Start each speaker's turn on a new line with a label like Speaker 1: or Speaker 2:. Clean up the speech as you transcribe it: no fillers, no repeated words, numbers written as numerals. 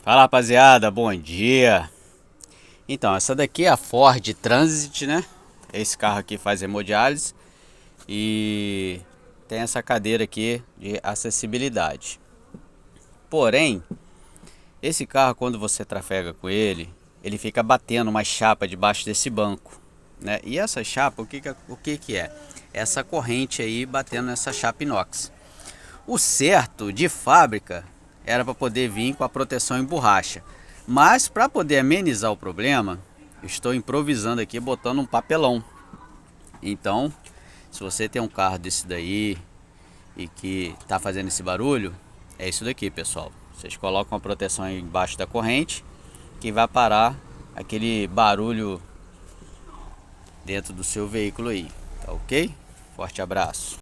Speaker 1: Fala rapaziada, bom dia. Então, essa daqui é a Ford Transit, né? Esse carro aqui faz hemodiálise e tem essa cadeira aqui de acessibilidade. Porém, esse carro, quando você trafega com ele, ele fica batendo uma chapa debaixo desse banco, né? E essa chapa, o que é? Essa corrente aí batendo nessa chapa inox. O certo de fábrica era para poder vir com a proteção em borracha. Mas para poder amenizar o problema, eu estou improvisando aqui botando um papelão. Então, se você tem um carro desse daí e que está fazendo esse barulho, é isso daqui, pessoal. Vocês colocam a proteção embaixo da corrente que vai parar aquele barulho dentro do seu veículo aí, tá ok? Forte abraço.